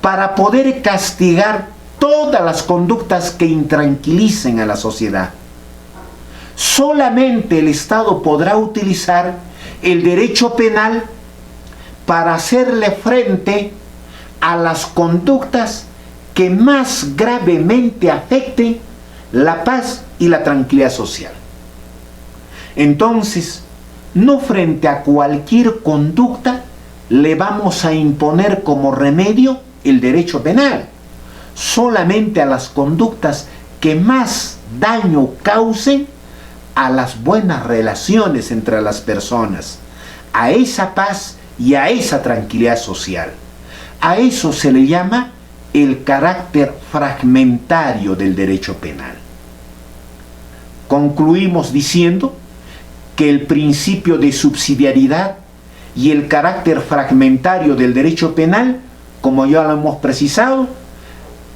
para poder castigar todas las conductas que intranquilicen a la sociedad. Solamente el Estado podrá utilizar el derecho penal para hacerle frente a las conductas que más gravemente afecten la paz y la tranquilidad social. Entonces, no frente a cualquier conducta le vamos a imponer como remedio el derecho penal, solamente a las conductas que más daño causen a las buenas relaciones entre las personas, a esa paz y a esa tranquilidad social. A eso se le llama el carácter fragmentario del derecho penal. Concluimos diciendo que el principio de subsidiariedad y el carácter fragmentario del derecho penal, como ya lo hemos precisado,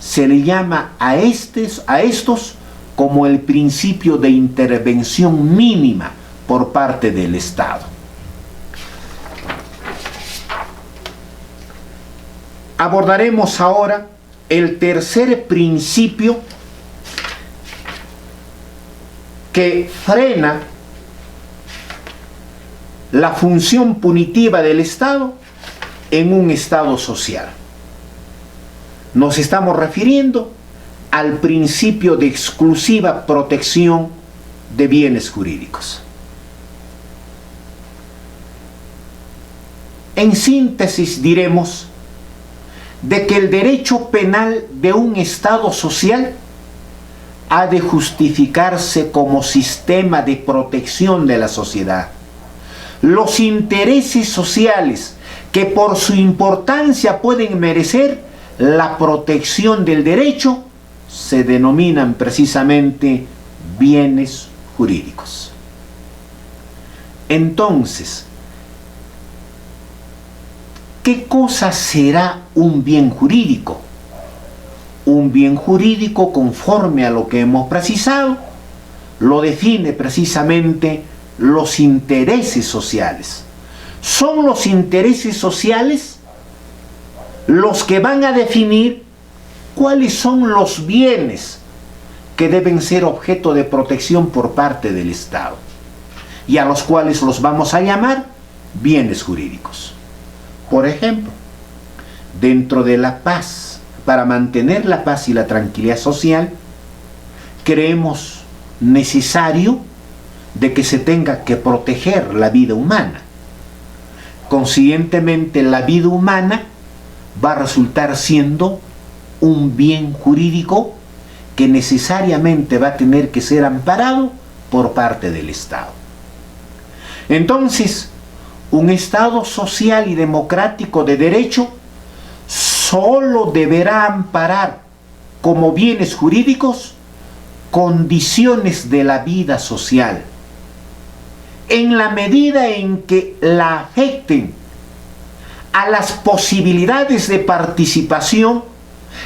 se le llama a estos como el principio de intervención mínima por parte del Estado. Abordaremos ahora el tercer principio que frena la función punitiva del Estado en un Estado social. Nos estamos refiriendo al principio de exclusiva protección de bienes jurídicos. En síntesis diremos de que el derecho penal de un Estado social ha de justificarse como sistema de protección de la sociedad. Los intereses sociales que por su importancia pueden merecer la protección del derecho se denominan precisamente bienes jurídicos. Entonces, ¿qué cosa será un bien jurídico? Un bien jurídico, conforme a lo que hemos precisado, lo define precisamente los intereses sociales. Son los intereses sociales los que van a definir cuáles son los bienes que deben ser objeto de protección por parte del Estado, y a los cuales los vamos a llamar bienes jurídicos. Por ejemplo, dentro de la paz, para mantener la paz y la tranquilidad social, creemos necesario de que se tenga que proteger la vida humana. Consiguientemente, la vida humana va a resultar siendo un bien jurídico que necesariamente va a tener que ser amparado por parte del Estado. Entonces, un Estado social y democrático de derecho solo deberá amparar como bienes jurídicos condiciones de la vida social, en la medida en que la afecten a las posibilidades de participación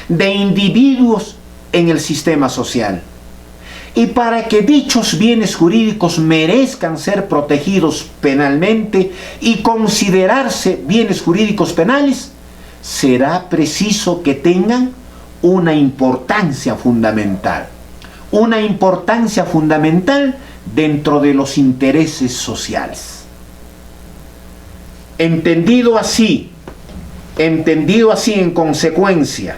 de individuos en el sistema social. Y para que dichos bienes jurídicos merezcan ser protegidos penalmente y considerarse bienes jurídicos penales, será preciso que tengan una importancia fundamental dentro de los intereses sociales. Entendido así en consecuencia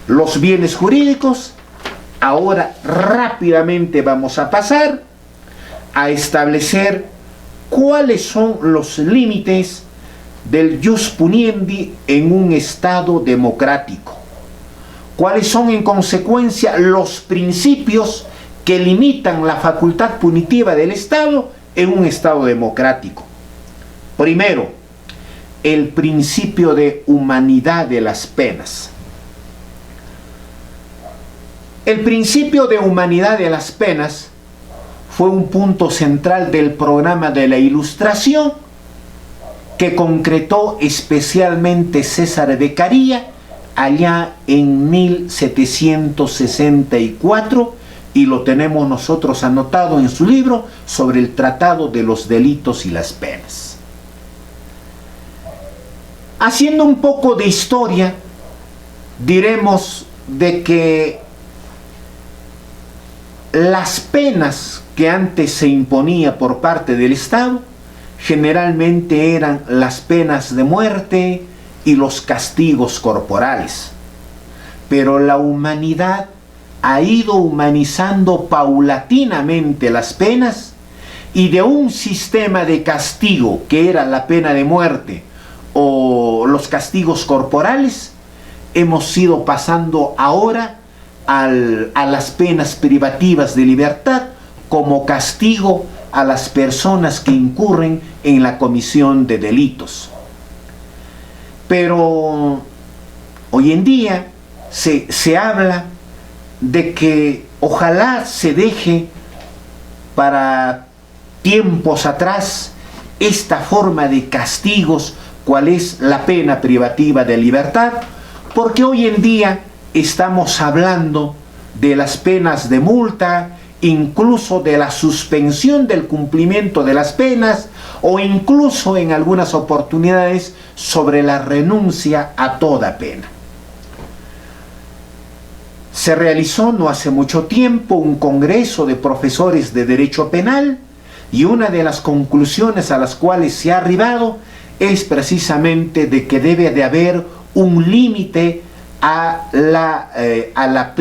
los bienes jurídicos, ahora rápidamente vamos a pasar a establecer cuáles son los límites del jus puniendi en un Estado democrático. ¿Cuáles son en consecuencia los principios que limitan la facultad punitiva del Estado en un Estado democrático? Primero, el principio de humanidad de las penas. El principio de humanidad de las penas fue un punto central del programa de la Ilustración que concretó especialmente César Beccaria allá en 1764, y lo tenemos nosotros anotado en su libro sobre el Tratado de los Delitos y las Penas. Haciendo un poco de historia, diremos de que las penas que antes se imponía por parte del Estado generalmente eran las penas de muerte y los castigos corporales. Pero la humanidad ha ido humanizando paulatinamente las penas, y de un sistema de castigo que era la pena de muerte o los castigos corporales, hemos ido pasando ahora a las penas privativas de libertad como castigo a las personas que incurren en la comisión de delitos. Pero hoy en día se habla de que ojalá se deje para tiempos atrás esta forma de castigos, cual es la pena privativa de libertad, porque hoy en día estamos hablando de las penas de multa, incluso de la suspensión del cumplimiento de las penas, o incluso en algunas oportunidades sobre la renuncia a toda pena. Se realizó no hace mucho tiempo un congreso de profesores de derecho penal, y una de las conclusiones a las cuales se ha arribado es precisamente de que debe de haber un límite a la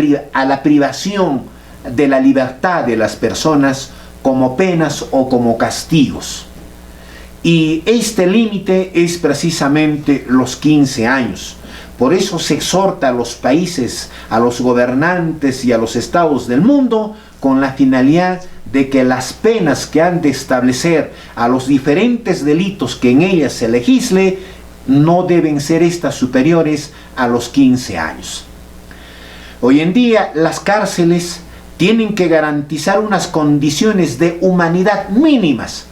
privación de la libertad de las personas como penas o como castigos. Y este límite es precisamente los 15 años. Por eso se exhorta a los países, a los gobernantes y a los estados del mundo con la finalidad de que las penas que han de establecer a los diferentes delitos que en ellas se legisle no deben ser estas superiores a los 15 años. Hoy en día las cárceles tienen que garantizar unas condiciones de humanidad mínimas,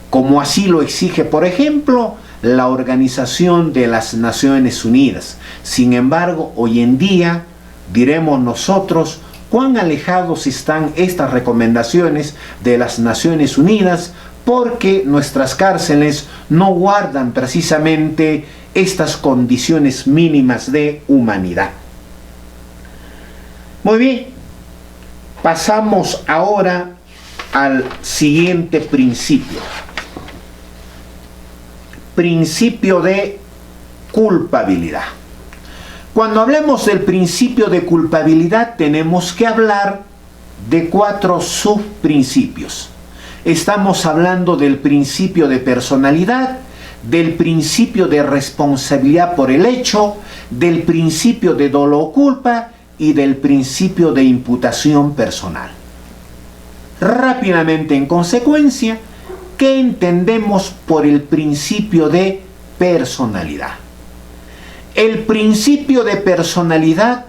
como así lo exige, por ejemplo, la Organización de las Naciones Unidas. Sin embargo, hoy en día, diremos nosotros, cuán alejados están estas recomendaciones de las Naciones Unidas, porque nuestras cárceles no guardan precisamente estas condiciones mínimas de humanidad. Muy bien, pasamos ahora al siguiente principio. Principio de culpabilidad. Cuando hablemos del principio de culpabilidad, tenemos que hablar de 4 subprincipios. Estamos hablando del principio de personalidad, del principio de responsabilidad por el hecho, del principio de dolo o culpa y del principio de imputación personal. Rápidamente, en consecuencia, ¿qué entendemos por el principio de personalidad? El principio de personalidad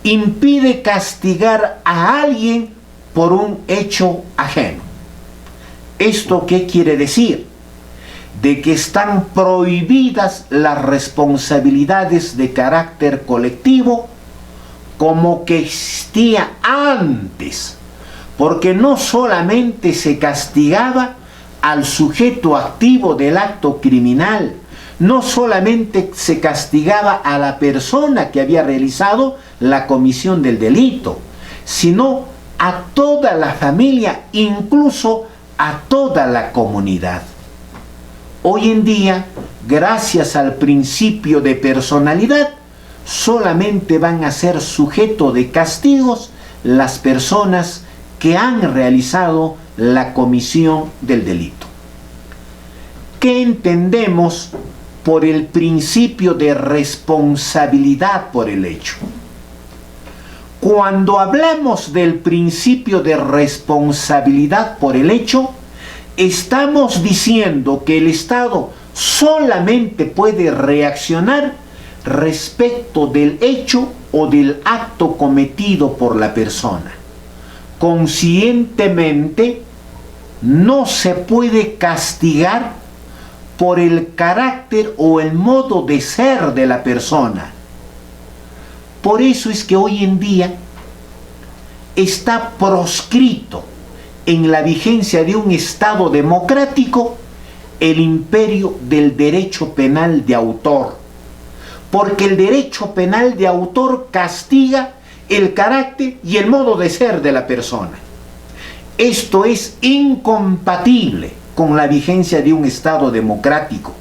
impide castigar a alguien por un hecho ajeno. ¿Esto qué quiere decir? De que están prohibidas las responsabilidades de carácter colectivo como que existía antes, porque no solamente se castigaba al sujeto activo del acto criminal, no solamente se castigaba a la persona que había realizado la comisión del delito, sino a toda la familia, incluso a toda la comunidad. Hoy en día, gracias al principio de personalidad, solamente van a ser sujeto de castigos las personas que han realizado la comisión del delito. ¿Qué entendemos por el principio de responsabilidad por el hecho? Cuando hablamos del principio de responsabilidad por el hecho, estamos diciendo que el Estado solamente puede reaccionar respecto del hecho o del acto cometido por la persona. Conscientemente, no se puede castigar por el carácter o el modo de ser de la persona. Por eso es que hoy en día está proscrito en la vigencia de un Estado democrático el imperio del derecho penal de autor, porque el derecho penal de autor castiga el carácter y el modo de ser de la persona. Esto es incompatible con la vigencia de un Estado democrático,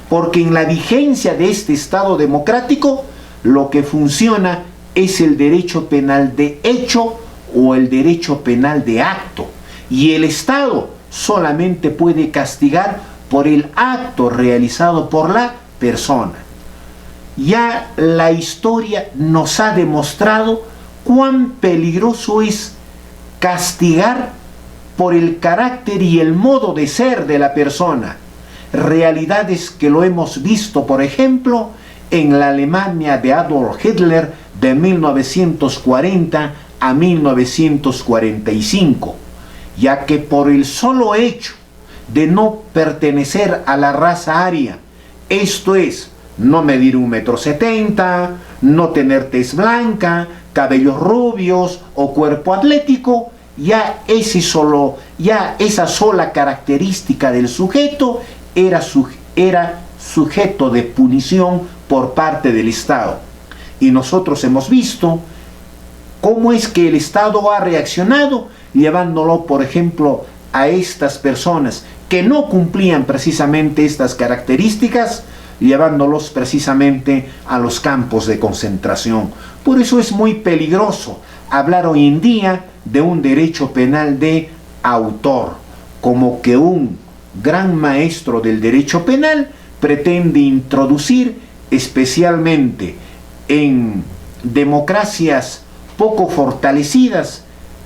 porque en la vigencia de este Estado democrático lo que funciona es el derecho penal de hecho o el derecho penal de acto, y el Estado solamente puede castigar por el acto realizado por la persona. Ya la historia nos ha demostrado cuán peligroso es castigar por el carácter y el modo de ser de la persona. Realidades que lo hemos visto, por ejemplo, en la Alemania de Adolf Hitler de 1940 a 1945, ya que por el solo hecho de no pertenecer a la raza aria, esto es, no medir 1,70 m, no tener tez blanca, cabellos rubios o cuerpo atlético, ya esa sola característica del sujeto era sujeto de punición por parte del Estado. Y nosotros hemos visto cómo es que el Estado ha reaccionado, llevándolo, por ejemplo, a estas personas que no cumplían precisamente estas características, llevándolos precisamente a los campos de concentración. Por eso es muy peligroso hablar hoy en día de un derecho penal de autor, como que un gran maestro del derecho penal pretende introducir, especialmente en democracias poco fortalecidas,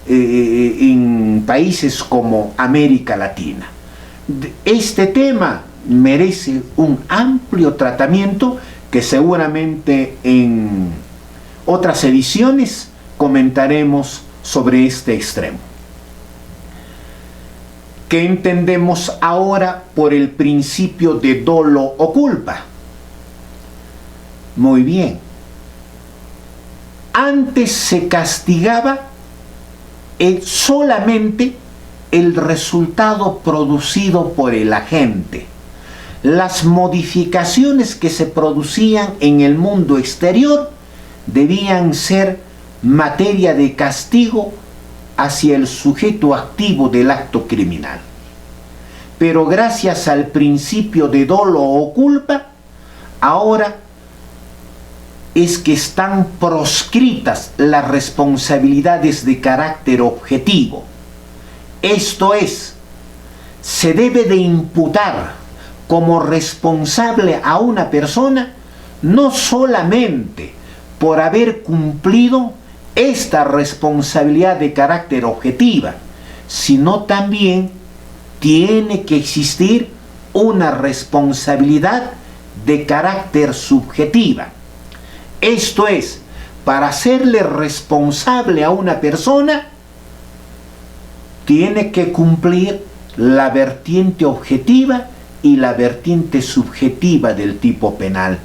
en países como América Latina. Este tema merece un amplio tratamiento que seguramente en otras ediciones comentaremos sobre este extremo. ¿Qué entendemos ahora por el principio de dolo o culpa? Muy bien. Antes se castigaba solamente el resultado producido por el agente. Las modificaciones que se producían en el mundo exterior debían ser materia de castigo hacia el sujeto activo del acto criminal. Pero gracias al principio de dolo o culpa, ahora es que están proscritas las responsabilidades de carácter objetivo. Esto es, se debe de imputar como responsable a una persona no solamente por haber cumplido esta responsabilidad de carácter objetiva, sino también tiene que existir una responsabilidad de carácter subjetiva. Esto es, para hacerle responsable a una persona, tiene que cumplir la vertiente objetiva y la vertiente subjetiva del tipo penal.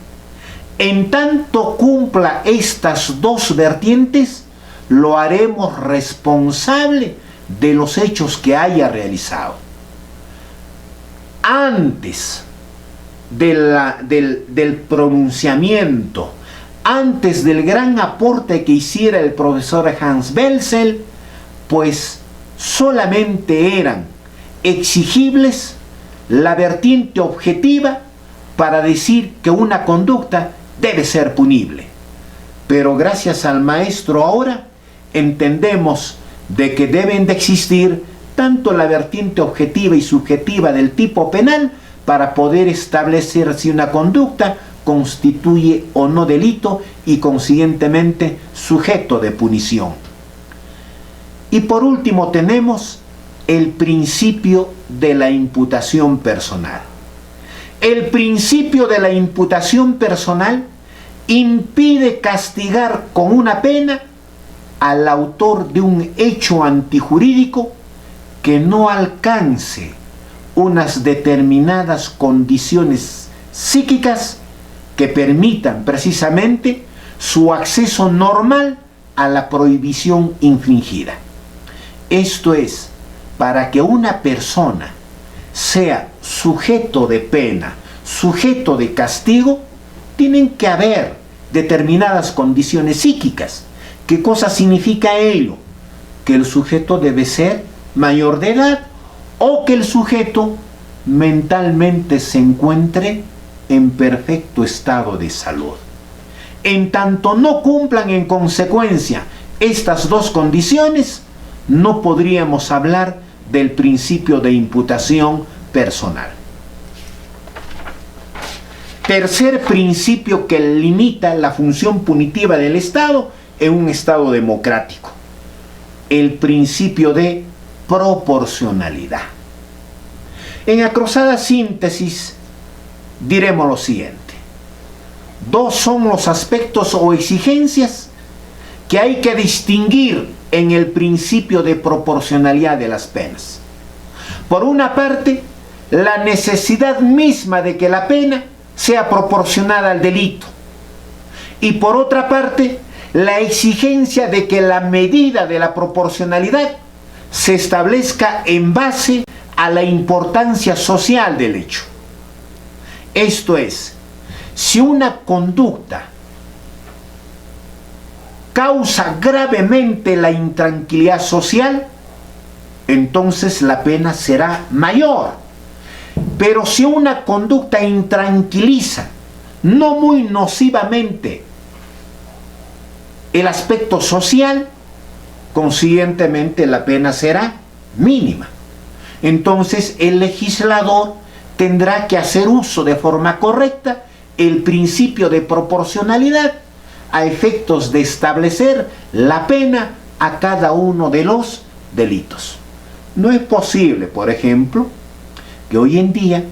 En tanto cumpla estas dos vertientes, lo haremos responsable de los hechos que haya realizado. Antes del pronunciamiento, antes del gran aporte que hiciera el profesor Hans Belzel, pues solamente eran exigibles la vertiente objetiva para decir que una conducta debe ser punible. Pero gracias al maestro ahora entendemos de que deben de existir tanto la vertiente objetiva y subjetiva del tipo penal para poder establecer si una conducta constituye o no delito y consiguientemente sujeto de punición. Y por último tenemos el principio de la imputación personal. El principio de la imputación personal impide castigar con una pena al autor de un hecho antijurídico que no alcance unas determinadas condiciones psíquicas que permitan precisamente su acceso normal a la prohibición infringida. Esto es, para que una persona sea sujeto de pena, sujeto de castigo, tienen que haber determinadas condiciones psíquicas. ¿Qué cosa significa ello? Que el sujeto debe ser mayor de edad o que el sujeto mentalmente se encuentre en perfecto estado de salud. En tanto no cumplan en consecuencia estas dos condiciones, no podríamos hablar del principio de imputación personal. Tercer principio que limita la función punitiva del Estado en un Estado democrático: el principio de proporcionalidad. En acrosada síntesis diremos lo siguiente: dos son los aspectos o exigencias que hay que distinguir en el principio de proporcionalidad de las penas. Por una parte, la necesidad misma de que la pena sea proporcionada al delito. y por otra parte, la exigencia de que la medida de la proporcionalidad se establezca en base a la importancia social del hecho. Esto es, si una conducta causa gravemente la intranquilidad social, entonces la pena será mayor. Pero si una conducta intranquiliza, no muy nocivamente, el aspecto social, consiguientemente la pena será mínima. Entonces el legislador tendrá que hacer uso de forma correcta el principio de proporcionalidad a efectos de establecer la pena a cada uno de los delitos. No es posible, por ejemplo, que hoy en día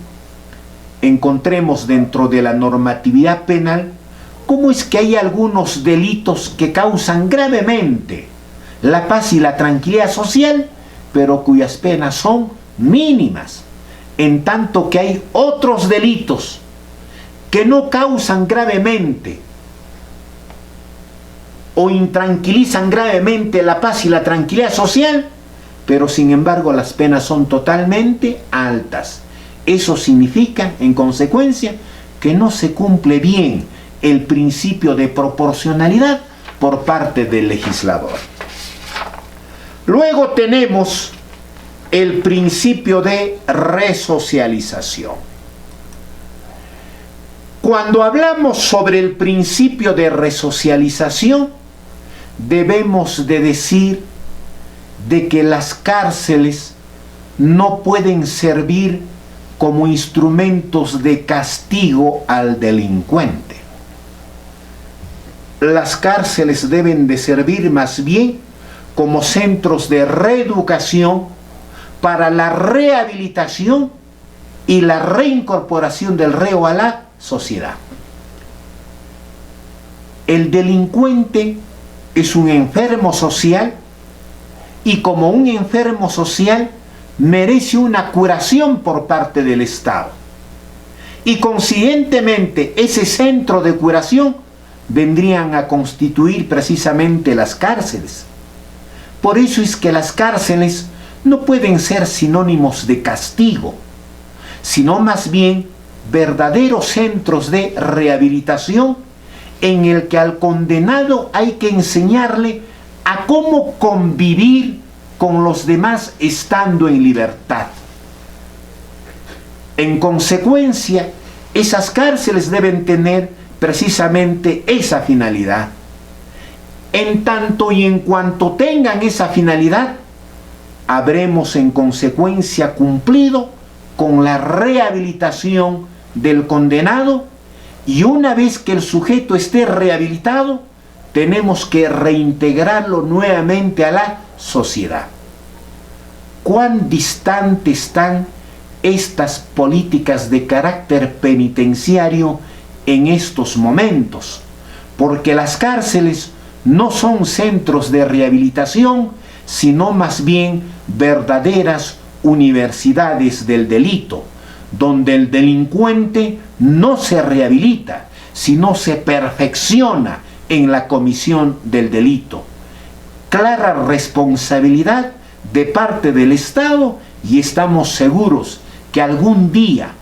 encontremos dentro de la normatividad penal cómo es que hay algunos delitos que causan gravemente la paz y la tranquilidad social, pero cuyas penas son mínimas, en tanto que hay otros delitos que no causan gravemente o intranquilizan gravemente la paz y la tranquilidad social, pero sin embargo las penas son totalmente altas. Eso significa, en consecuencia, que no se cumple bien el principio de proporcionalidad por parte del legislador. Luego tenemos el principio de resocialización. Cuando hablamos sobre el principio de resocialización, debemos de decir de que las cárceles no pueden servir como instrumentos de castigo al delincuente. Las cárceles deben de servir más bien como centros de reeducación para la rehabilitación y la reincorporación del reo a la sociedad. El delincuente es un enfermo social y como un enfermo social merece una curación por parte del Estado. Y consiguientemente ese centro de curación vendrían a constituir precisamente las cárceles. Por eso es que las cárceles no pueden ser sinónimos de castigo, sino más bien verdaderos centros de rehabilitación en el que al condenado hay que enseñarle a cómo convivir con los demás estando en libertad. En consecuencia, esas cárceles deben tener precisamente esa finalidad. En tanto y en cuanto tengan esa finalidad, habremos en consecuencia cumplido con la rehabilitación del condenado, y una vez que el sujeto esté rehabilitado, tenemos que reintegrarlo nuevamente a la sociedad. ¿Cuán distantes están estas políticas de carácter penitenciario en estos momentos? Porque las cárceles no son centros de rehabilitación, sino más bien verdaderas universidades del delito, donde el delincuente no se rehabilita, sino se perfecciona en la comisión del delito. Clara responsabilidad de parte del Estado, y estamos seguros que algún día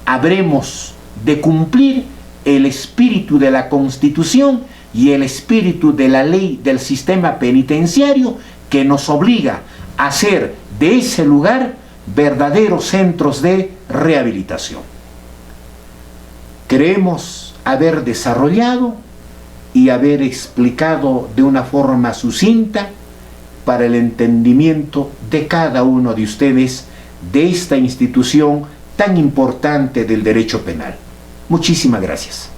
habremos de cumplir el espíritu de la Constitución y el espíritu de la ley del sistema penitenciario, que nos obliga a hacer de ese lugar verdaderos centros de rehabilitación. Creemos haber desarrollado y haber explicado de una forma sucinta para el entendimiento de cada uno de ustedes de esta institución tan importante del derecho penal. Muchísimas gracias.